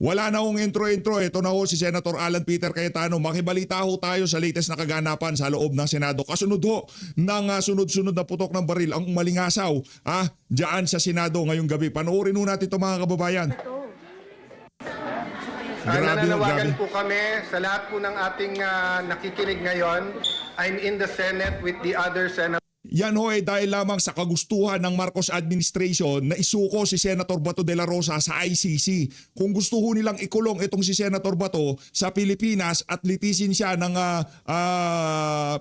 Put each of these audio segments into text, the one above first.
Wala na hong intro-intro. Ito na ho si Senator Alan Peter Cayetano. Makibalita ho tayo sa latest na kaganapan sa loob ng Senado. Kasunod ho ng sunod-sunod na putok ng baril ang malingasaw dyan sa Senado ngayong gabi. Panoorin ho natin ito mga kababayan. Nananawagan po kami sa lahat po ng ating nakikinig ngayon. I'm in the Senate with the other senators. Yan ho dahil lamang sa kagustuhan ng Marcos administration na isuko si Senator Bato de la Rosa sa ICC. Kung gusto ho nilang ikulong itong si Senator Bato sa Pilipinas at litisin siya ng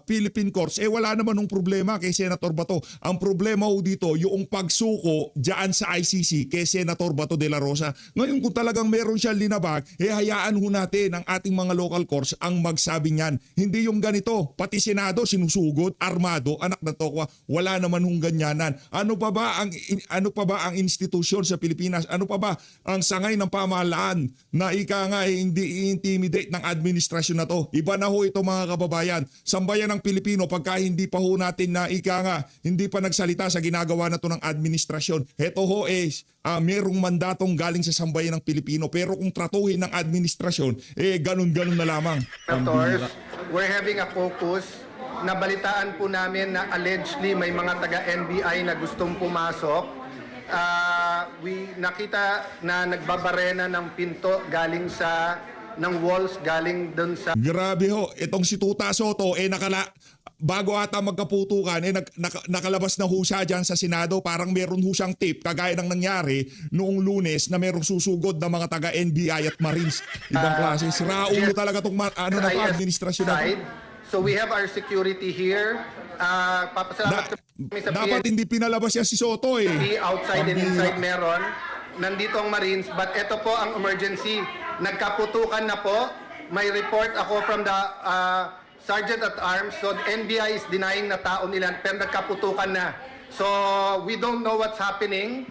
Philippine Courts, wala naman ng problema kay Senator Bato. Ang problema ho dito, yung pagsuko dyan sa ICC kay Senator Bato de la Rosa. Ngayon kung talagang meron siyang linabag, hayaan ho natin ang ating mga local courts ang magsabi niyan. Hindi yung ganito, pati Senado sinusugod, armado, anak na to. Wala naman hong ganyanan. Ano pa ba ang institusyon sa Pilipinas? Ano pa ba ang sangay ng pamahalaan na hindi i-intimidate ng administrasyon na to? Iba na ho ito mga kababayan. Sambayan ng Pilipino pagka hindi pa ho natin na hindi pa nagsalita sa ginagawa na to ng administrasyon. Ito ho merong mandatong galing sa sambayan ng Pilipino. Pero kung tratuhin ng administrasyon, ganun-ganun na lamang. Senators, we're having a caucus. Nabalitaan po namin na allegedly may mga taga-NBI na gustong pumasok. Nakita na nagbabarena ng pinto galing ng walls galing dun sa... Grabe ho, itong si Tuta Soto bago ata magkaputukan nakalabas na ho siya dyan sa Senado. Parang meron ho siyang tip kagaya ng nangyari noong Lunes na merong susugod na mga taga-NBI at Marines. Ibang klase. Siraulo talaga itong administrasyon na to. So we have our security here. Papasalamat kami sa dapat hindi pinalabas yan si Soto outside and inside meron. Nandito ang Marines. But ito po ang emergency. Nagkaputukan na po. May report ako from the Sergeant at Arms. So the NBI is denying na tao nila. Pero nagkaputukan na. So we don't know what's happening.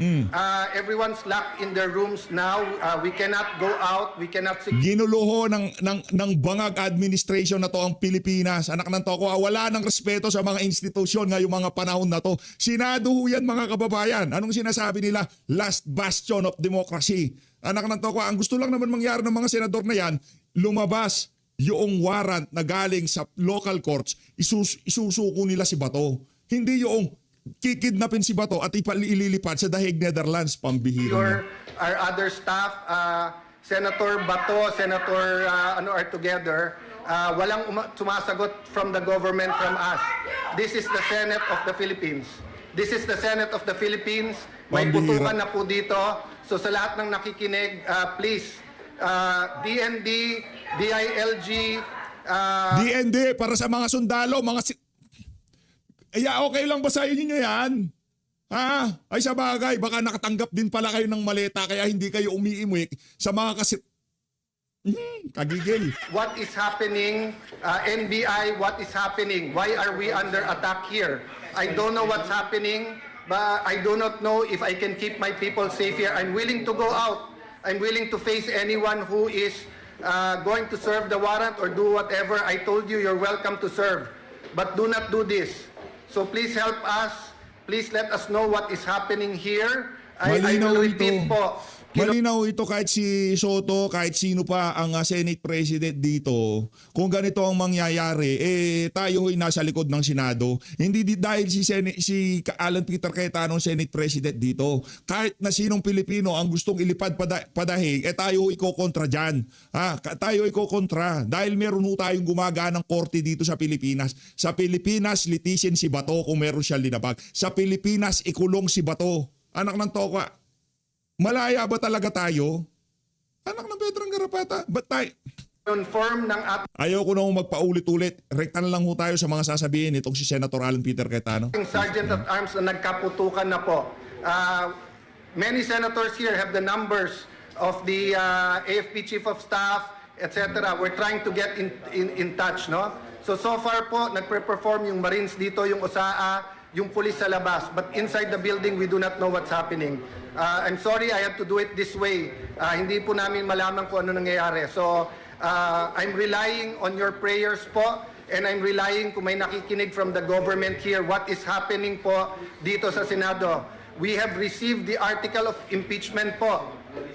Everyone's locked in their rooms now. We cannot go out. We cannot... Ginuluho ng bangag administration na to ang Pilipinas. Anak ng toko, wala ng respeto sa mga institusyon ngayong mga panahon na to. Senado ho yan mga kababayan. Anong sinasabi nila? Last bastion of democracy. Anak ng toko, ang gusto lang naman mangyari ng mga senador na yan, lumabas yung warrant na galing sa local courts, isusuko nila si Bato. Hindi yung kikidnapin si Bato at ililipad sa Dahig, Netherlands, pambihira. Our other staff, Senator Bato, Senator are together. Walang sumasagot from the government, from us. This is the Senate of the Philippines. This is the Senate of the Philippines. May putukan na po dito. So sa lahat ng nakikinig, please, DND, DILG, DND para sa mga sundalo, okay lang ba sa inyo yan? Ay sa bagay, baka nakatanggap din pala kayo ng maleta kaya hindi kayo umiimik sa mga kagigil. What is happening? NBI, what is happening? Why are we under attack here? I don't know what's happening, but I do not know if I can keep my people safe here. I'm willing to go out. I'm willing to face anyone who is going to serve the warrant or do whatever. I told you, you're welcome to serve. But do not do this. So please help us. Please let us know what is happening here. I will repeat po. Malinaw ito kahit si Soto, kahit sino pa ang Senate President dito. Kung ganito ang mangyayari, tayo ay nasa likod ng Senado. Hindi dahil si Alan Peter Cayetano Senate President dito. Kahit na sinong Pilipino ang gustong ilipad padahig, tayo ikokontra dyan. Tayo ikokontra. Dahil meron ho tayong gumaganang korte dito sa Pilipinas. Sa Pilipinas, litisin si Bato kung meron siya linabag. Sa Pilipinas, ikulong si Bato. Anak ng toka. Malaya ba talaga tayo? Anak ng Petrang Garapata, ba't tayo? Ayaw ko na magpaulit-ulit. Rektan lang ho tayo sa mga sasabihin itong si Senator Alan Peter Cayetano. Sergeant at Arms na nagkaputukan na po. Many senators here have the numbers of the AFP Chief of Staff, etc. We're trying to get in touch, no? So far po, nagpe-perform yung Marines dito, yung OSAA, yung police sa labas. But inside the building, we do not know what's happening. I'm sorry, I have to do it this way. Hindi po namin malaman kung ano nangyayari. So, I'm relying on your prayers po. And I'm relying kung may nakikinig from the government here, what is happening po dito sa Senado. We have received the article of impeachment po.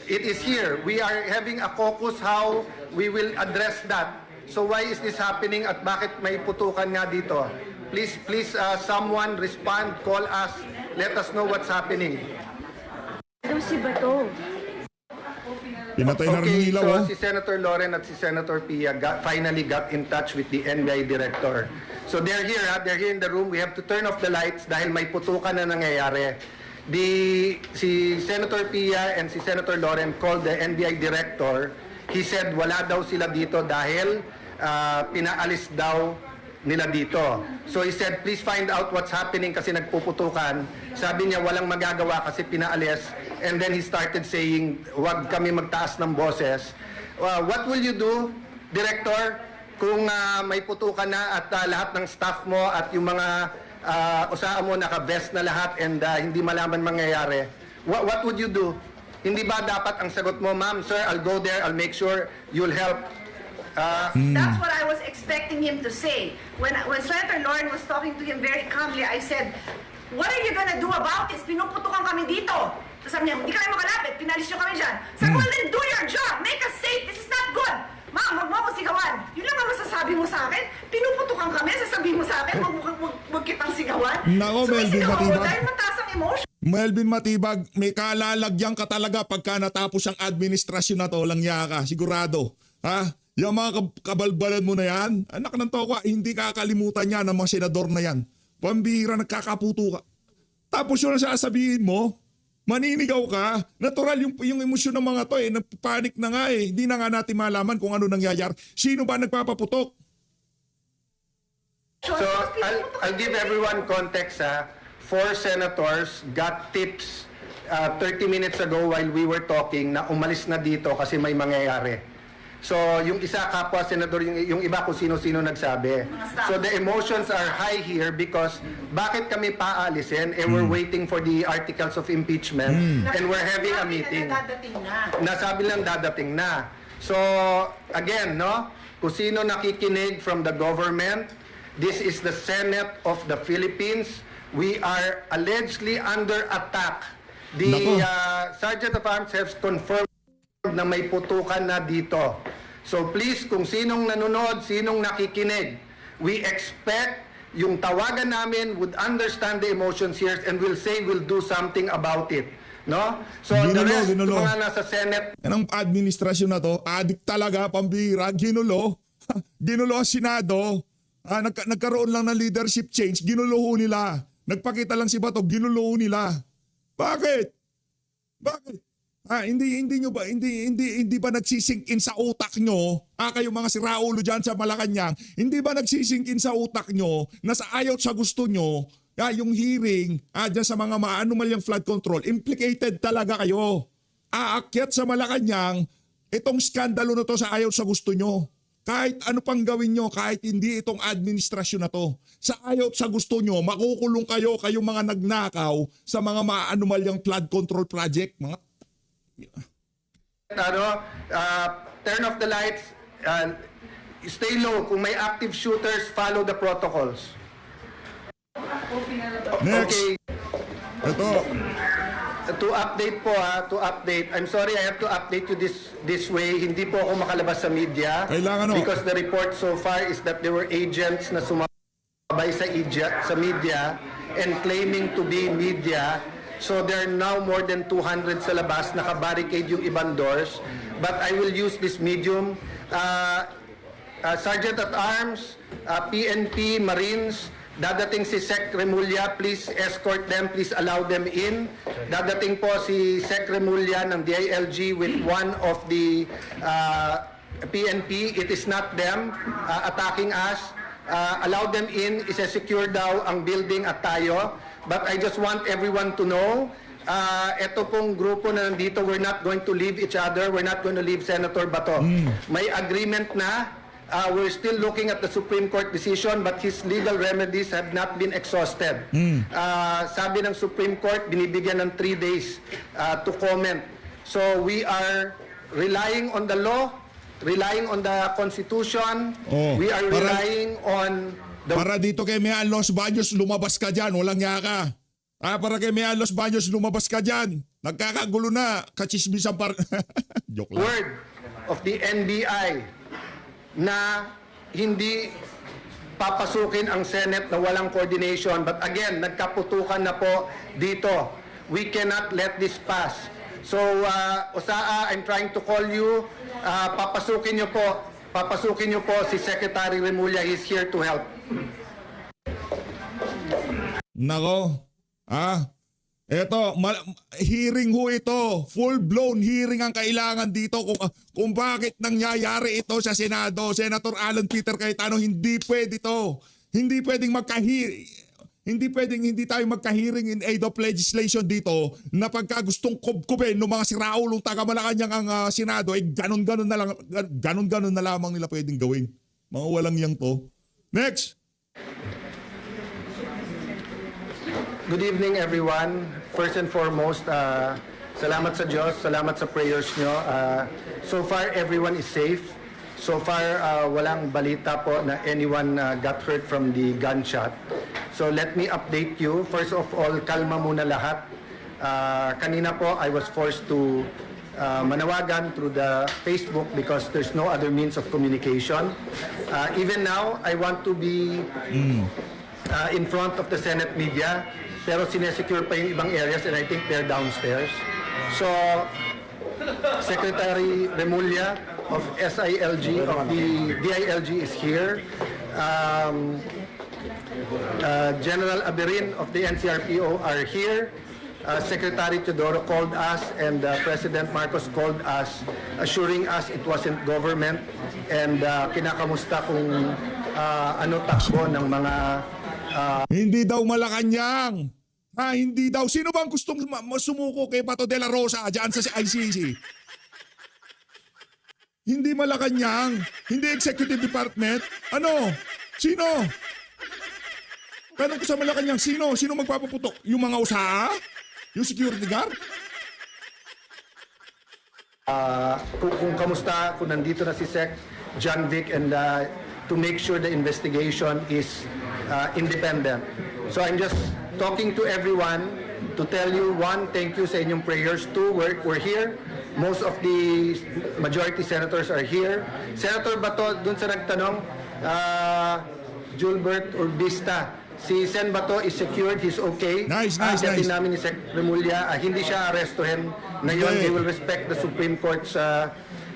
It is here. We are having a caucus how we will address that. So why is this happening at bakit may putukan nga dito? Please, someone respond, call us, let us know what's happening. Ano si Bato? Pinatay na rin yung Okay, ilaw, so oh. si Senator Loren at si Senator Pia finally got in touch with the NBI director. So they're here, they're here in the room. We have to turn off the lights dahil may putukan na nangyayari. Si Senator Pia and si Senator Loren called the NBI director. He said wala daw sila dito dahil pinaalis daw nila dito. So he said, please find out what's happening kasi nagpuputukan. Sabi niya walang magagawa kasi pinaalis. And then he started saying, wag kami magtaas ng boses. What will you do, Director, kung may putukan na at lahat ng staff mo at yung mga usaan mo naka-vest na lahat and hindi malaman mangyayari? What would you do? Hindi ba dapat ang sagot mo, ma'am, sir, I'll go there, I'll make sure you'll help. That's what I was expecting him to say. When Senator Lauren was talking to him very calmly, I said, what are you gonna do about this? Pinuputukan kami dito. Tapos sabi niya, hindi kami makalapit, pinalis niyo kami dyan. Sabi ko, well, then do your job. Make us safe. This is not good. Ma'am, wag mo ako sigawan. Yun lang ang masasabi mo sa akin. Pinuputukan kami, sasabihin mo sa akin, wag kitang sigawan. Nako, so, Melvin, sigawan mo matibag. dahil mataas ang emotion. Melvin Matibag, may kalalagyan ka talaga pagka natapos ang administrasyon na to, langya ka, sigurado. Ha? Yung mga kabalbalan mo na yan, anak ng toko, hindi kakalimutan yan ng mga senador na yan. Pambihira, nagkakaputo ka. Tapos yun ang sasabihin mo, maninigaw ka. Natural yung emosyon ng mga to eh, napapanik na nga eh. Hindi na nga natin malaman kung ano nangyayari. Sino ba nagpapaputok? So I'll give everyone context. 4 senators got tips 30 minutes ago while we were talking na umalis na dito kasi may mangyayari. So yung isa kapwa senador, yung iba kung sino-sino nagsabi. So the emotions are high here because bakit kami paalisin? We're waiting for the articles of impeachment and we're having a meeting. Nasabi lang dadating na. So again, no? Kung sino nakikinig from the government, this is the Senate of the Philippines. We are allegedly under attack. The Sergeant of Arms has confirmed na may putukan na dito. So please, kung sinong nanonood, sinong nakikinig, we expect yung tawagan namin would understand the emotions here and will say we'll do something about it. No? So the rest, yung mga nasa Senate, Yan ang administrasyon na to, adik talaga, pambihira, ginulo. Ginulo ang Senado. Nagkaroon lang ng leadership change, ginulo nila. Nagpakita lang si Bato, ginulo nila. Bakit? Bakit? Hindi ba nagsisink in sa utak nyo? Kayo mga siraulo dyan sa Malacanang, hindi ba nagsisink in sa utak nyo na sa ayaw sa gusto nyo, yung hearing dyan sa mga maanumalyang flood control, implicated talaga kayo. Aakyat sa Malacanang, itong skandalo na to sa ayaw sa gusto nyo. Kahit ano pang gawin nyo, kahit hindi itong administrasyon na to, sa ayaw sa gusto nyo, makukulong kayong mga nagnakaw sa mga maanumalyang flood control project. Turn off the lights, stay low. Kung may active shooters, follow the protocols. Next. Okay. Ito. To update po to update. I'm sorry I have to update you this way. Hindi po ako makalabas sa media. Kailangan o. Because the report so far is that there were agents na sumabay sa media and claiming to be media. So there are now more than 200 sa labas, naka-barricade yung ibang doors. But I will use this medium. Sergeant at Arms, PNP, Marines, dadating si Sec Remulla, please escort them, please allow them in. Dadating po si Sec Remulla ng DILG with one of the PNP. It is not them attacking us. Allow them in, isa-secure daw ang building at tayo. But I just want everyone to know, ito pong grupo na nandito, we're not going to leave each other, we're not going to leave Senator Bato. May agreement na. We're still looking at the Supreme Court decision but his legal remedies have not been exhausted. Sabi ng Supreme Court, binibigyan ng 3 days to comment. So we are relying on the law, relying on the Constitution, we are relying on the... Para dito kay Mea Los Baños, lumabas ka dyan, walang yaka. Para kay Mea Los Baños, lumabas ka dyan. Nagkakagulo na. Kachismisan pa rin. Joke lang. Word of the NBI na hindi papasukin ang Senate na walang coordination. But again, nagkaputukan na po dito. We cannot let this pass. So, Osaa, I'm trying to call you. Papasukin niyo po si Secretary Remulla. He's here to help. Nako. Eto, hearing ho ito. Full-blown hearing ang kailangan dito kung bakit nangyayari ito sa Senado. Senator Alan Peter Cayetano, hindi pwede ito. Hindi pwedeng hindi tayo magka-hearing in aid of legislation dito na pagka gustong kubkubin ng mga siraulong taga-Malacanang ang Senado, ganon-ganon na lamang nila pwedeng gawin. Mga walang yang to. Next! Good evening, everyone. First and foremost, salamat sa Diyos, salamat sa prayers nyo. So far, everyone is safe. So far, walang balita po na anyone got hurt from the gunshot. So let me update you. First of all, kalma muna lahat. Kanina po, I was forced to manawagan through the Facebook because there's no other means of communication. Even now, I want to be in front of the Senate media, pero sinesecure pa yung ibang areas and I think they're downstairs. So, Secretary Remulla of SILG, of the DILG is here. General Aberin of the NCRPO are here. Secretary Teodoro called us and President Marcos called us, assuring us it wasn't government and kinakamusta kung ano takbo ng mga Hindi daw Malacanang. Hindi daw. Sino bang gustong sumuko kay Bato de la Rosa dyan sa ICC? Hindi Malacanang. Hindi Executive Department. Ano? Sino? Tanong ko sa Malacanang, sino? Sino magpapaputok? Yung mga usaha? Yung security guard? kung kamusta, kung nandito na si Sec John Vic and to make sure the investigation is independent. So I'm just talking to everyone to tell you, one, thank you sa inyong prayers. Two, we're here. Most of the majority senators are here. Senator Bato, dun sa nagtanong, Julbert Urbista, si Sen Bato is secured, he's okay. Nice. Atin namin ni Sec Remulla, hindi siya arestuhin. Ngayon, Okay. they will respect the Supreme Court's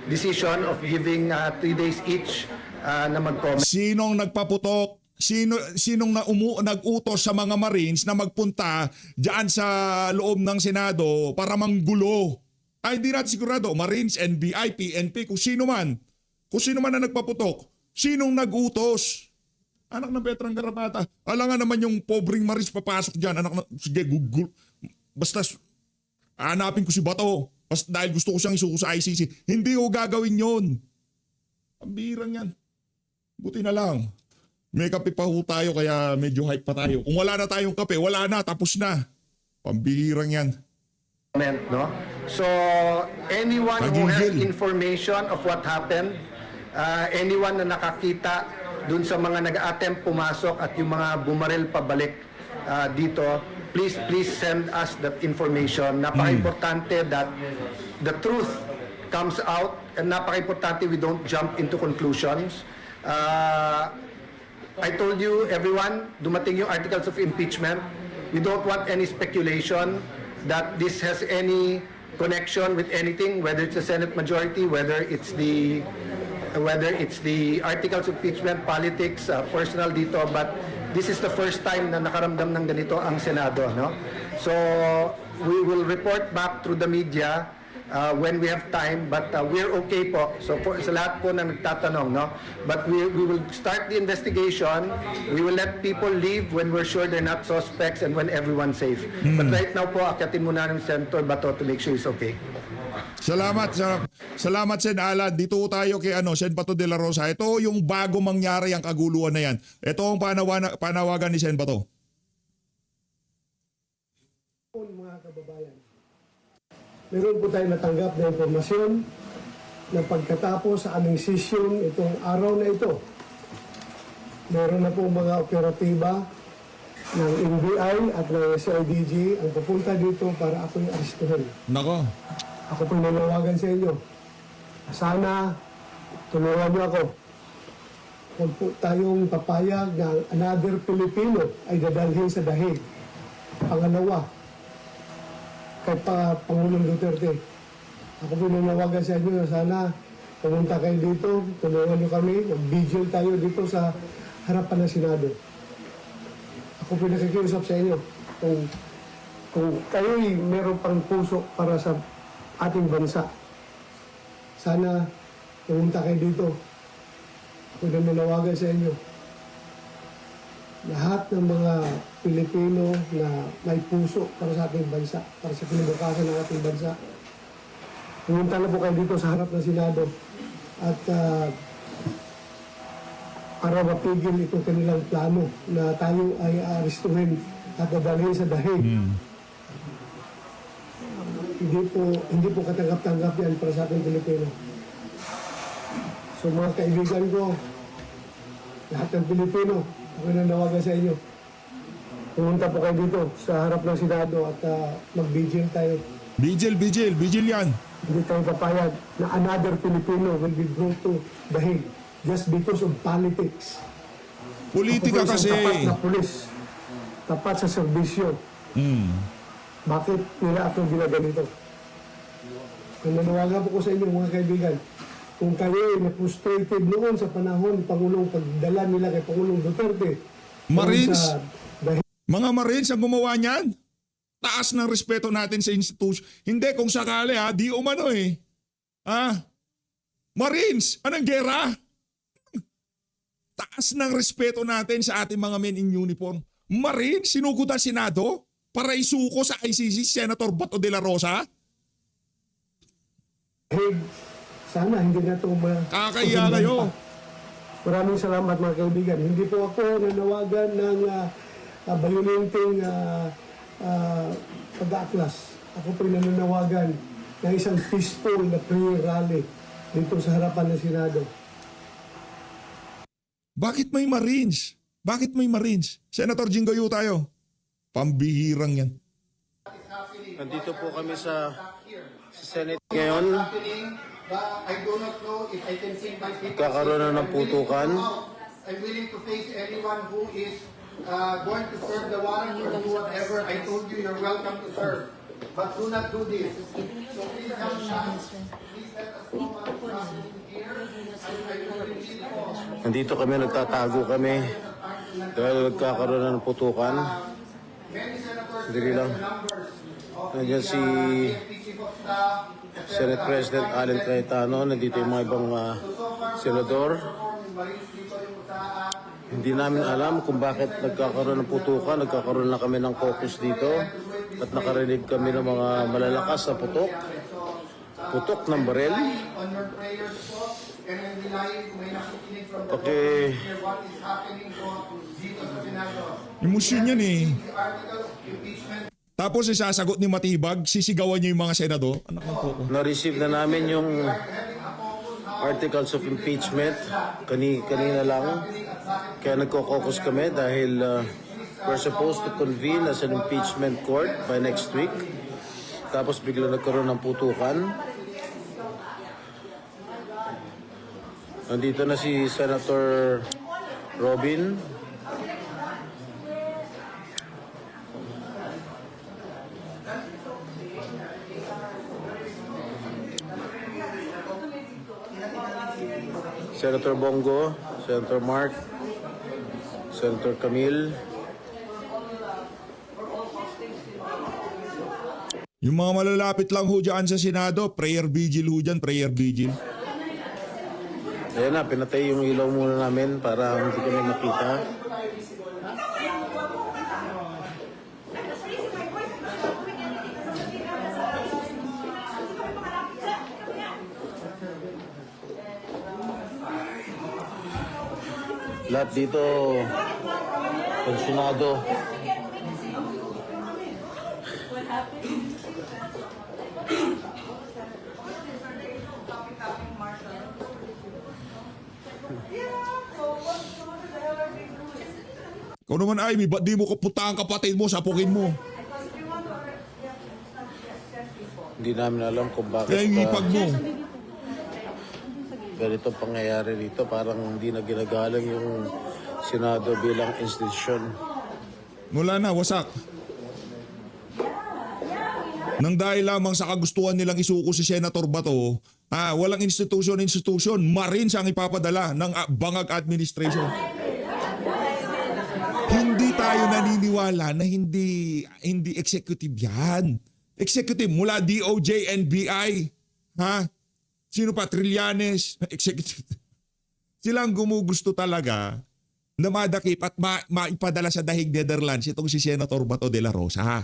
decision of giving 3 days each na mag-comment. Sinong nagpaputok? Sinong nag-utos sa mga Marines na magpunta diyan sa loob ng Senado para manggulo? Hindi natin sigurado. Marines, NBI, PNP, kung sino man. Kung sino man na nagpaputok. Sinong nag-utos? Anak ng Veteran Garapata. Alangan naman yung pobreng Marines papasok diyan. Sige, Google. Basta hanapin ko si Bato. Basta dahil gusto ko siyang isuko sa ICC. Hindi ko gagawin yon. Pambirang yan. Buti na lang. May kape pa ho tayo kaya medyo hype pa tayo. Kung wala na tayong kape, wala na, tapos na. Pambihirang yan. No? So, anyone who has Nagigil. information of what happened, anyone na nakakita dun sa mga nag-attempt pumasok at yung mga bumaril pabalik dito, please send us that information. Napaka-importante that the truth comes out and napaka-importante we don't jump into conclusions. I told you, everyone, dumating yung articles of impeachment. We don't want any speculation that this has any connection with anything, whether it's the Senate majority, whether it's the articles of impeachment, politics, personal dito, but this is the first time na nakaramdam ng ganito ang Senado, no? So, we will report back through the media when we have time, but we're okay po. So sa lahat po na nagtatanong, no? But we will start the investigation. We will let people leave when we're sure they're not suspects and when everyone's safe. But right now po, akyatin muna ng Senator Bato to make sure he's okay. Salamat Sen Alan. Dito tayo kay Sen Bato de la Rosa. Ito yung bago mangyari ang kaguluhan na yan. Ito ang panawagan ni Sen Bato. Mga kababayan, meron po tayo natanggap na impormasyon na pagkatapos sa aming session itong araw na ito, meron na po mga operatiba ng NBI at ng CIDG ang pupunta dito para ako yung aristuhin. Nako. Ako po nanawagan sa inyo. Sana tulungan niyo ako. Kung po tayong papayag na another Pilipino ay dadalhin sa dahig. Pangalawa, kay Pangulong Duterte. Ako po nanawagan sa inyo na sana pumunta kayo dito, tulungan niyo kami, mag-vigil tayo dito sa harapan ng Senado. Ako po nakikiusap sa inyo kung kayo'y meron pang puso para sa ating bansa. Sana pumunta kayo dito. Ako na nanawagan sa inyo. Lahat ng mga Pilipino na may puso para sa ating bansa, para sa kinabukasan ng ating bansa, pumunta na po kayo dito sa harap ng Senado at para mapigil itong kanilang plano na tayo ay aaristuhin at dadalhin sa dahig. Hindi po katanggap-tanggap yan para sa ating Pilipino. So mga kaibigan ko, lahat ng Pilipino, ako nanawagan sa inyo. Pumunta po kayo dito sa harap ng Senado at mag-vigil tayo. Vigil yan. Hindi tayo papayag na another Filipino will be brought to dahig just because of politics. Politika Ako po isang kasi. tapat na pulis, tapat sa serbisyo. Bakit nila ako ginaganito? Kung nanawagan po ko sa inyo mga kaibigan, kung kayo ay na-frustrated noon sa panahon ng Pangulong pagdala nila kay Pangulong Duterte, Marines? sa dahig, Mga Marines ang gumawa niyan. Taas ng respeto natin sa institution. Hindi kung sakali di umano eh. Marines, anong gera? Taas ng respeto natin sa ating mga men in uniform. Marines, sinugod ang Senado para isuko sa ICC Senator Bato de la Rosa? sana hindi na ito Kakahiya kayo. Maraming salamat mga kaibigan. Hindi po ako nanawagan ng bayolenteng pag-aaklas. Ako po nananawagan ng isang peaceful na prayer rally dito sa harapan ng Senado. Bakit may Marines? Bakit may Marines? Senator Jinggoy tayo. Pambihirang yan. Nandito po kami sa Senate ngayon. I do not know if I can see my people. Kakaroon na ng putukan. I'm willing to face anyone who is going to serve the warrant or do whatever. I told you you're welcome to serve. But do not do this. So please help us. Please let us know what's happening here. Nandito kami, nagtatago kami dahil nagkakaroon na ng putukan. Dili lang. Nandiyan si Senate President Allen Cayetano. Nandito yung mga ibang senador. Hindi namin alam kung bakit nagkakaroon ng putukan. Nagkakaroon na kami ng caucus dito. At nakarinig kami ng mga malalakas na putok. Putok ng barel. Okay. Emosyon yan eh. Tapos isasagot ni Matibag, sisigawan niya yung mga senador. Anak ng koko. Na-receive na namin yung articles of impeachment kanina lang. Kaya nagko-caucus kami dahil we're supposed to convene as an impeachment court by next week. Tapos bigla nagkaroon ng putukan. Nandito na si Senator Robin. Senator Bongo, Senator Mark, Senator Camille. Yung mga malalapit lang ho dyan sa Senado, prayer vigil ho dyan, prayer vigil. Ayan na, pinatay yung ilaw muna namin para hindi kami makita. Lahat dito, pensyonado. Ikaw naman ay, ba't di mo kaputa ang kapatid mo, sapukin mo. Hindi namin alam kung bakit Kaya yung ipag mo. ganito pangyayari dito. Parang hindi na ginagalang yung Senado bilang institusyon. Wala na, wasak. Nang dahil lamang sa kagustuhan nilang isuko si Senator Bato, walang institution, Marines ang ipapadala ng bangag administration. Hindi tayo naniniwala na hindi executive yan. Executive mula DOJ, NBI, ha? Sino pa? Trillanes, executive. Sila ang gumugusto talaga na madakip at maipadala sa dahig Netherlands itong si Senator Bato de la Rosa, ha?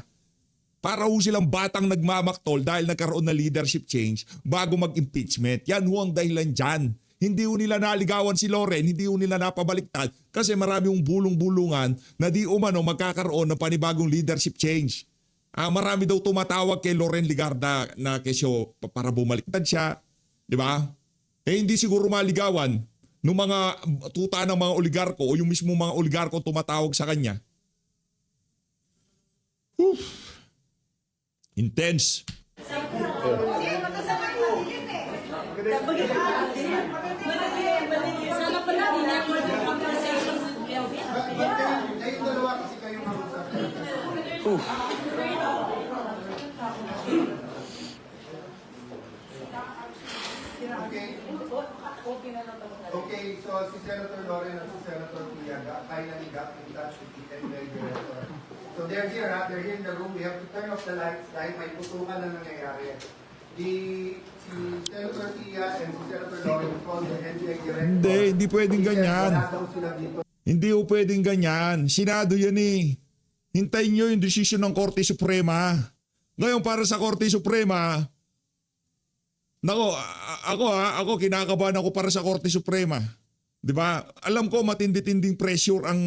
Para ho silang batang nagmamaktol dahil nagkaroon na leadership change bago mag-impeachment. Yan ho ang dahilan dyan. Hindi ho nila naligawan si Loren, hindi ho nila napabaliktad kasi marami hong bulong-bulungan na di umano magkakaroon ng panibagong leadership change. Marami daw tumatawag kay Loren Ligarda na kesyo para bumaliktad siya. Di ba? Hindi siguro maligawan ng mga tuta ng mga oligarko o yung mismo mga oligarko tumatawag sa kanya. Intense. Sana pala ni-record yung conversation with Melvin. Kayong dalawa kasi kayong mag-usap. Okay, so si Senator Loren at si Senator Piaga finally got in touch with the NBI director. So they're here, they're here in the room. We have to turn off the lights dahil may putukan na nangyayari. Si Senator Pia and si Senator Loren called the NBI director. Hindi pwedeng He said, ganyan. wala daw sila dito. Hindi ho pwedeng ganyan. Senado yan eh. Hintayin nyo yung desisyon ng Korte Suprema. Ngayon para sa Korte Suprema, ako kinakabahan ako para sa Korte Suprema. 'Di ba? Alam ko matindi-tinding pressure ang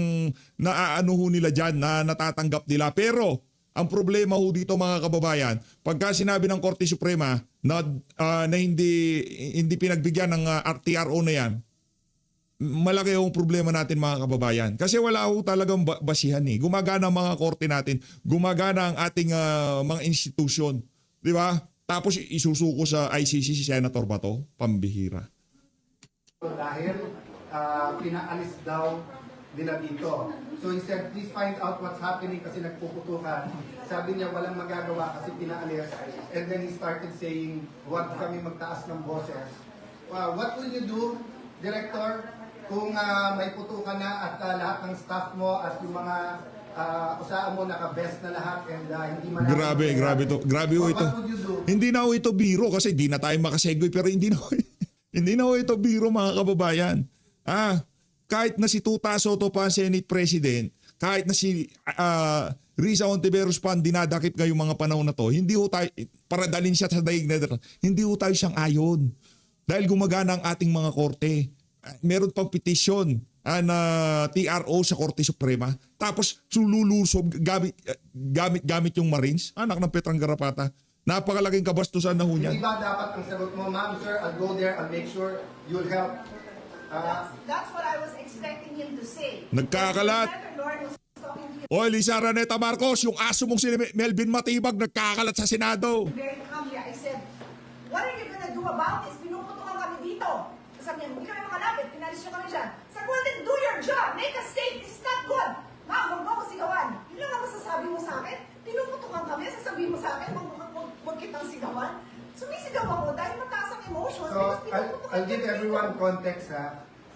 naaano ho nila diyan na natatanggap nila. Pero ang problema ho dito mga kababayan, pagka sinabi ng Korte Suprema na hindi pinagbigyan ng RTRO na 'yan, malaki yung problema natin mga kababayan. Kasi wala ho talagang basihan eh. Gumagana ang mga korte natin. Gumagana ang ating mga institusyon. Di ba? Tapos isusuko sa ICC si Senator Bato. Pambihira. Dahil pinaalis daw nila dito. So he said, please find out what's happening kasi nagpuputukan. Sabi niya walang magagawa kasi pinaalis. And then he started saying, huwag kami magtaas ng boses. What will you do, Director, kung may putukan na at lahat ng staff mo at yung mga usaan mo naka-best na lahat and hindi man Grabe ho ito. What would you do? Hindi na ho ito biro kasi di na tayo makasegoy pero hindi na ho ito biro mga kababayan. Kahit na si Tuta Soto pa Senate President, kahit na si Risa Ontiveros pa dinadakip ngayong mga panahon na to, hindi ho tayo, para dalhin siya sa daig Netherlands, hindi ho tayo siyang ayon. Dahil gumagana ang ating mga korte. Meron pang petition na TRO sa Korte Suprema. Tapos sululusob gamit yung Marines. Anak ng Petrang Garapata. Napakalaking kabastusan na ho niyan. Hindi ba dapat ang sagot mo, ma'am, sir, I'll go there, I'll make sure you'll help. That's what I was expecting him to say. Nagkakalat. Senator Loren was talking to him Oy, Lisa Raneta Marcos, yung aso mong si Melvin Matibag nagkakalat sa Senado. very calmly. I said, what are you gonna do about this? Pinuputukan kami dito. Sabi niya, hindi kami makalapit, pinalis niyo kami dyan. Sabi ko, well, then do your job. Make us safe. This is not good. Ma'am, huwag mo ako sigawan. Yun lang ang masasabi mo sa akin. Pinuputukan kami, sasabihin mo sa akin, huwag kitang sigawan. Sumisigaw ako dahil mataas ang emotions. So, because pinuputukan I'll give kami everyone dito. context, ha.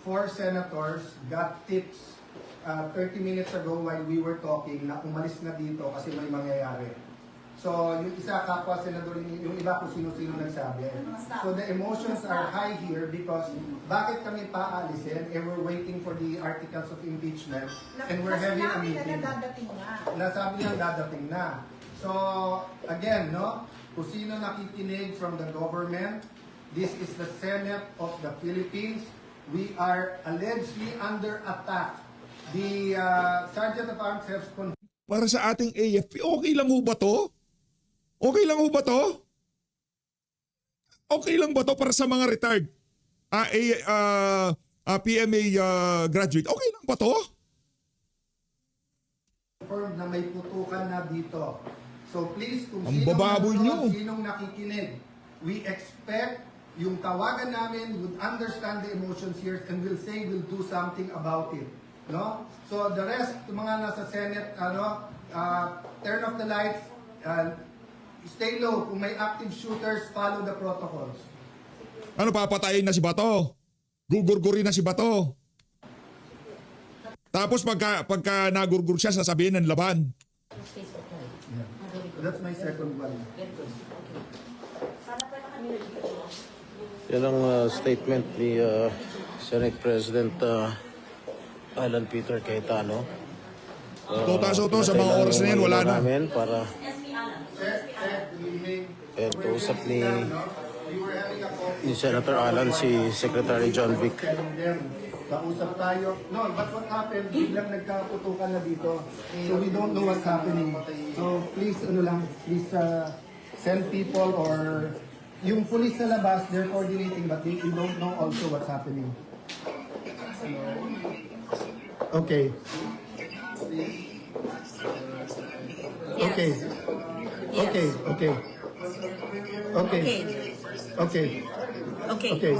4 senators got tips 30 minutes ago while we were talking na umalis na dito kasi may mangyayari. So, yung isa kapwa senador, yung iba kung sino-sino nagsabi. So, the emotions are high here because bakit kami paalisin? And we're waiting for the articles of impeachment and we're having a Sinabi na meeting. dadating na. Nasabi niya dadating na. So, again, no? Kung sino nakikinig from the government, this is the Senate of the Philippines. We are allegedly under attack. The Sergeant of Arms has confirmed Para sa ating AFP, okay lang ho ba to? Okay lang ho ba to? Okay lang ba to para sa mga retired? PMA graduate, okay lang ba to? confirmed na may putukan na dito. So please, kung Ang bababoy nyo. sinong nakikinig, we expect yung tawagan namin would understand the emotions here and will say we'll do something about it. No? So the rest, yung mga nasa Senate, turn off the lights, stay low. Kung may active shooters, follow the protocols. Ano, papatayin na si Bato? Gugurgurin na si Bato? Tapos pagka nagurgur siya, sasabihin ng laban. That's my second one. Yan ang statement ni Senate President Alan Peter Cayetano. Soto sa mga oras na yan, wala na. Namin para kausap ni Senator Alan si Secretary John Vic. Telling them, kausap tayo. No, but what happened, biglang nagkaputukan na dito. So we don't know what's happening. So please, please send people or yung police sa labas, they're coordinating but we don't know also what's happening. Okay. Okay. Okay. Okay. Okay. Okay. Okay. Okay.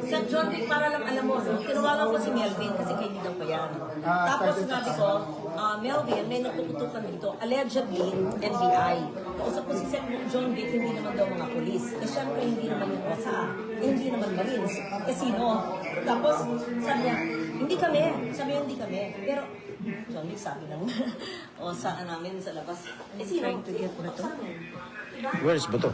Sa John Vic, para lang alam mo, tinawagan ko si Melvin kasi kaibigan ko yan. Tapos sabi ko, Melvin, may nagpuputukan dito, allegedly NBI. Kausap ko si John Vic, hindi naman daw mga polis. Eh syempre, hindi naman yung OSA. Hindi naman Marines. Eh sino? Tapos sabi niya, hindi kami. Sabi niya, hindi kami. Pero John Vic sabi lang, OSA namin sa labas. Eh sino? Trying to get Bato? Where's Bato?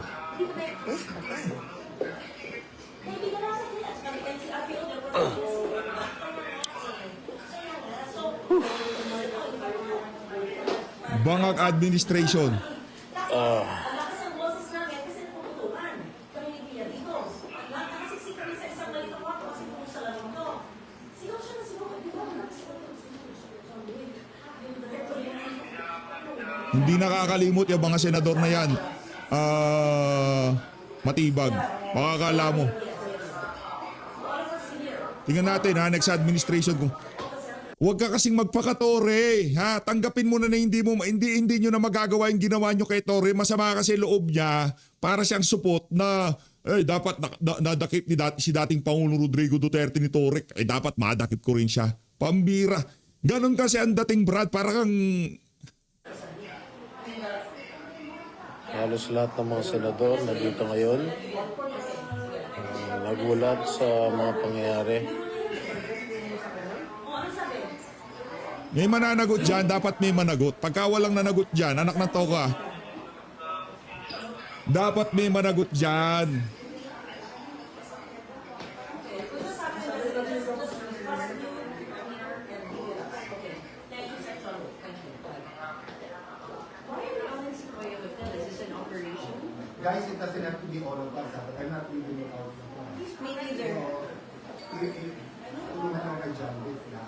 Bangag administration. Lakas ang boses namin kasi napuputukan. Kami ni Pia dito. Nakasiksik kami sa isang malitang kwarto kasi kung sa lamang to. Sigaw siya na sigaw. Di ba? Nakasigaw siya. Hindi nakakalimot yung mga senador na yan. Matibag. Makakala mo. Tingnan natin ha, next administration kung huwag ka kasing magpaka-Tore, ha? Tanggapin mo na hindi nyo na magagawa yung ginawa nyo kay Tore. Masama kasi loob niya para siyang supot na dapat nadakip si dating Pangulong Rodrigo Duterte ni Tore. Dapat madakip ko rin siya. Pambira. Ganon kasi ang dating, Brad, para kang Halos lahat ng mga senador na dito ngayon nagulat sa mga pangyayari. may mananagot dyan, dapat may managot. Pagka walang nanagot dyan, anak ng toka, dapat may managot dyan. Guys, it doesn't have to be all of us. I'm not leaving it out. Me neither. Tulungan ako kay John Wick na.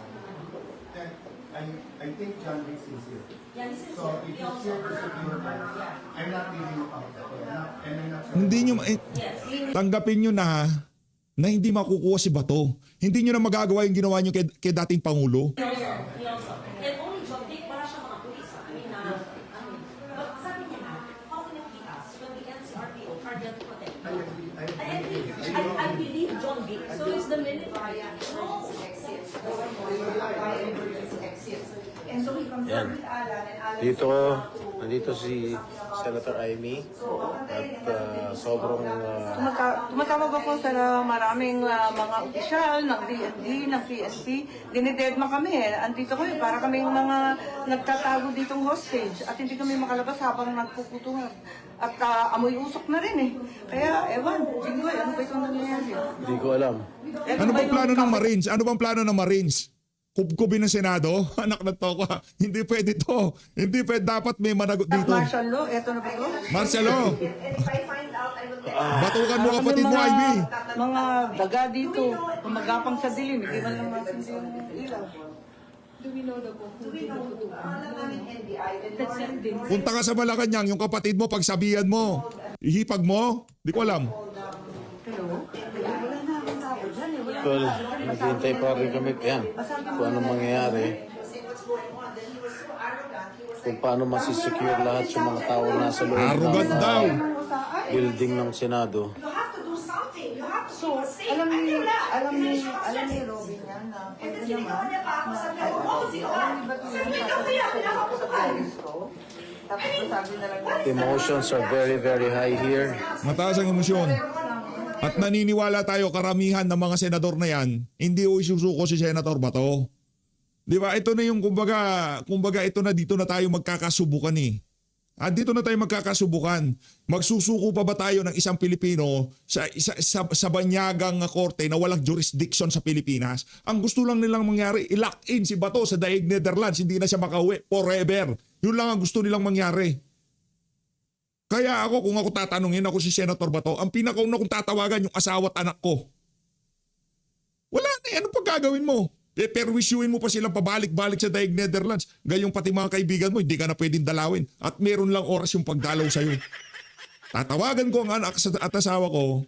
I think John Wick is here. Yeah, this is So if he's here to secure us, I'm not leaving it out. And I'm not sure. Hindi nyo, tanggapin nyo na hindi makukuha si Bato. Hindi nyo na magagawa yung ginawa nyo kay dating Pangulo. He also. And only John Vic, wala siya mga pulis. I mean, but sabi niya na, how can it be us when the NCRPO are there to protect you? I agree. I believe John Vic. So is the military. No. And so we confirmed Yan. with Alan and Alan Nandito si Senator Amy at sobrang Tumatawag ako sa maraming mga opisyal ng DND, ng PNP. Dinidedma kami eh. Andito kami para kaming mga nagtatago ditong hostage at hindi kami makalabas habang nagpuputuhan. At amoy usok na rin eh. Kaya ewan, Jinggoy, ano ba itong nangyayari? Hindi ko alam. Ano bang plano ng Marines? Ano bang plano ng Marines? Kubkubin ng Senado? Anak na toka. Hindi pwede to. Hindi pwede. Dapat may managot dito. Martial law, eto na ba ito? Marcelo, and if I find out, I will let batukan mo kapatid mo, Ivy. Mga daga dito, magapang sa dilim, hindi man lang masindi yung ilaw. alam namin NBI, then Punta ka sa Malacanang, yung kapatid mo, pagsabihan mo. Ihipag mo? Di ko alam. Well, naghihintay pa rin kami. Yan. Kung anong mangyayari. say what's going on. Then he was so arrogant, he was kung paano masisecure lahat yung mga tao nasa loob Arrogant ng daw. building ng Senado. You have to do something. You have to So, do safe. alam ni Kasi Robin yan na pwede sinigaw naman niya pa ako, sabi ko, na oh, sige ka. ba't Sabi yun ko, kaya sa pinakaputukan. ko? Tapos sabi na lang The emotions are very, very high here. Mataas ang emosyon. At naniniwala tayo karamihan ng mga senador na yan, hindi o isusuko si Senator Bato. Di ba? Ito na yung kumbaga ito na dito na tayo magkakasubukan eh. At dito na tayo magkakasubukan. Magsusuko pa ba tayo ng isang Pilipino sa banyagang korte na walang jurisdiction sa Pilipinas? Ang gusto lang nilang mangyari, i-lock in si Bato sa daig Netherlands, hindi na siya makauwi forever. Yun lang ang gusto nilang mangyari. Kaya ako, kung ako tatanungin ako si Senator Bato, ang pinakauna kong tatawagan yung asawa at anak ko. Wala na eh, anong pagkagawin mo? Perwisyuin mo pa silang pabalik-balik sa daig Netherlands. Gayong pati mga kaibigan mo, hindi ka na pwedeng dalawin. At meron lang oras yung pagdalaw sa'yo. Tatawagan ko ang anak at asawa ko,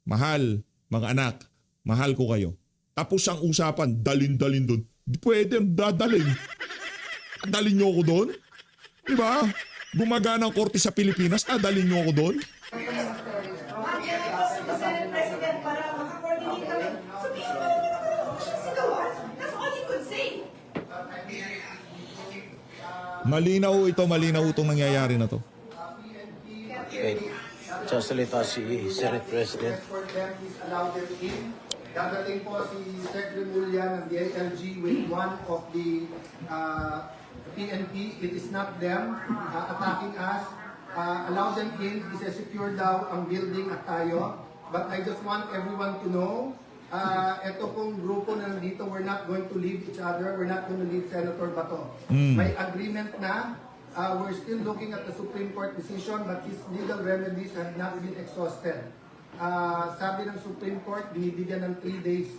mahal, mga anak, mahal ko kayo. Tapos ang usapan, dalin-dalin doon. Di pwede, dadalin. Dalin nyo ako doon? Diba? Gumagana ang korte sa Pilipinas, dalin nyo ako doon? President, para makakoordinate kami. Sabihin mo lang yun ako sigawan. That's all he could say. Malinaw itong nangyayari na to. Okay. Sasalita si Senate President. For them, please allow them in. Dadating po si Sec. Remulla ng DILG with one of the PNP. It is not them attacking us. Allow them in. Isa-secure daw ang building at tayo. But I just want everyone to know, ito pong grupo na nandito, we're not going to leave each other. We're not going to leave Senator Bato. May agreement na. We're still looking at the Supreme Court decision, but his legal remedies have not been exhausted. Sabi ng Supreme Court, binibigyan ng 3 days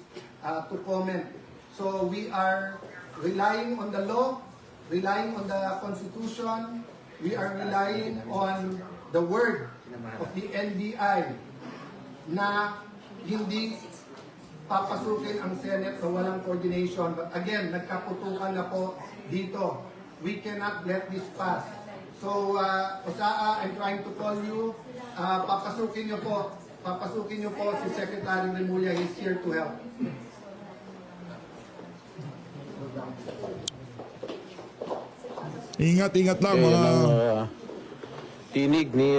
to comment. So we are relying on the law, relying on the Constitution, we are relying on the word of the NBI na hindi papasukin ang Senate na walang coordination. But again, nagkaputukan na po dito. We cannot let this pass. So, Osaa, I'm trying to call you. Papasukin niyo po si Secretary Remulla. He's here to help. Ingat lang Yan mga... ang tinig ni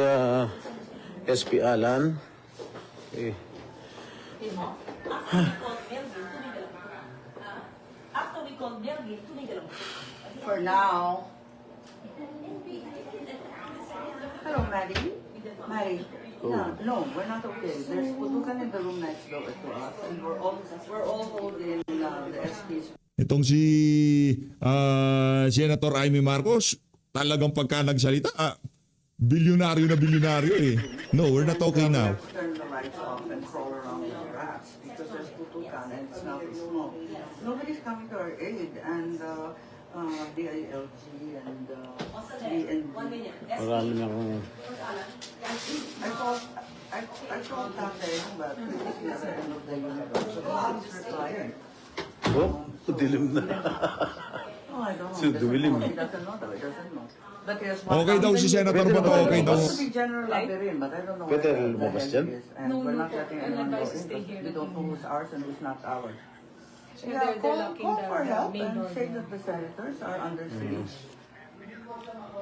SP Alan. Okay. After we called Melvin, tumigil lang. For now. Hello, Maddie. Maddie. No, we're not okay. There's putukan in the room next door to us, and we're all holding the SP's. Itong si Senator Amy Marcos, talagang pagka nagsalita, bilyonaryo eh. No, we're not okay now. Let's turn the lights off and crawl around with rats because there's putukan and it's not smoke. Nobody's coming to our aid, and DILG and DND. 1 minute. Marami nang... I called Tatay, but it's the end of the universe. So nobody's replying. Oh, dilim na. Oh, I don't know. So, dumilim. He doesn't know though. He doesn't know. But he has one Okay daw si Senator Bato, okay daw. Supposed to be General Labirin, but I don't know Pwede where the lumabas hell dyan? he is. And we're not letting anyone go in because we don't know who's ours and who's not ours. Yeah, call for help and say that the senators are under siege.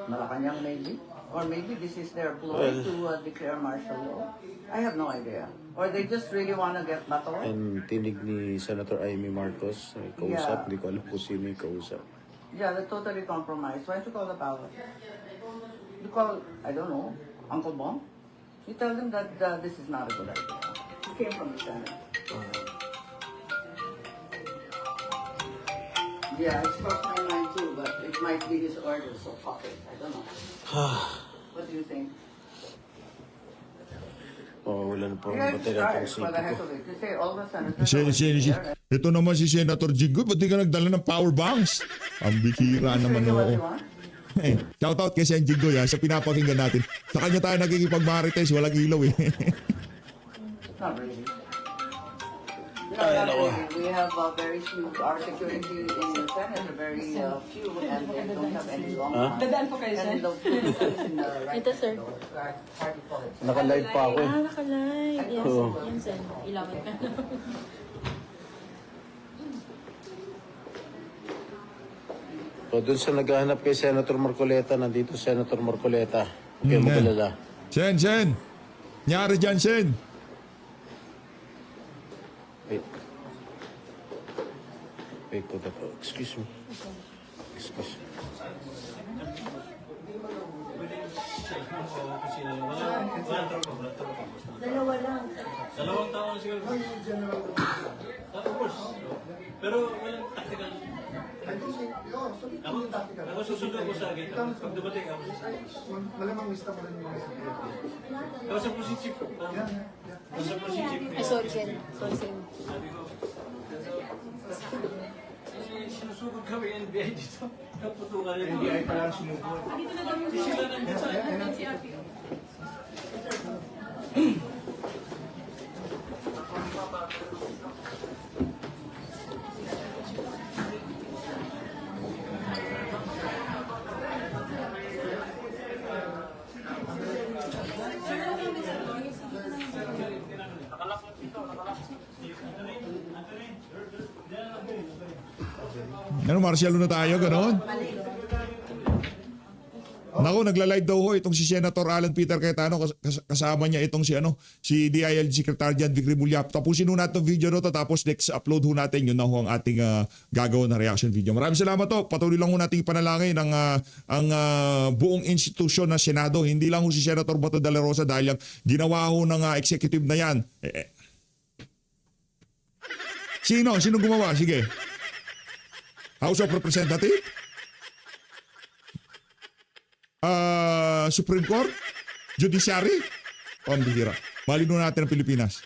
Malacanang maybe? Or maybe this is their ploy to declare martial law. I have no idea. Or they just really want to get Bato. And tinig ni Senator Amy Marcos. Ay, kausap. Hindi ko alam kung sino yung kausap. Yeah, they're totally compromised. Why don't you call the power? You call, I don't know, Uncle Bong? You tell them that this is not a good idea. It came from the Senate. Yeah, I spoke my mind too, but it might be his order, so fuck it. I don't know. What do you think? Oh, wala na pang Yeah, baterya try pang for the sipi heck ko. of it. You say all the senators Ito naman si Senator Jinggoy, ba't di ka nagdala ng power banks? Ang bihira naman what oo. you want? Shoutout kay Sen Jinggoy sa pinapakinggan natin. Sa kanya tayo nagkikipag-marites, walang ilaw eh. Not really. No, not really. We have very few. Our security in the Senate are very few, and they don't have any long. Dadaan po kayo, sir. And the in the right. Ito, sir. Party politics. Naka-live pa ako eh. Nakalive. Yes, Oo. yan, sir. Ilawan ka na. So, dun sa naghahanap kay Senator Marcoleta, nandito Senator Marcoleta. Huwag kayong magalala. Sen. Nyari dyan, Sen. Wait. Wait po dato. Excuse me. Excuse me. Dalawa lang. Dalawang taon siguro. Tapos, pero walang tactical. Ako susunod ko sa gate. Pag dumating ako sa Malamang lista pa rin yung mga security. Kausap ko si Chief. Kausap ko si Chief. Sorry, Sen. Sorry, Sen. Sinusugod kami NBI dito. Kaputukan yung NBI pa lang sinugod. Sila nandun sa NCRP. Ano, Marcial na tayo, gano'n? Naku, nagla-live daw ho itong si Senator Alan Peter Cayetano, kasama niya itong si DILG Secretary Jan Vic Remulla. Tapusin ho natin itong video na to, tapos next upload ho natin, yun na ho ang ating gagawin na reaction video. Maraming salamat to. Patuloy lang ho nating panalangin ang buong institusyon ng Senado. Hindi lang ho si Senator Bato de la Rosa dahil yung ginawa ho ng executive na yan. Sino gumawa? Sige. House of Representatives? Supreme Court? Judiciary? Pambihira. Malino natin ang Pilipinas.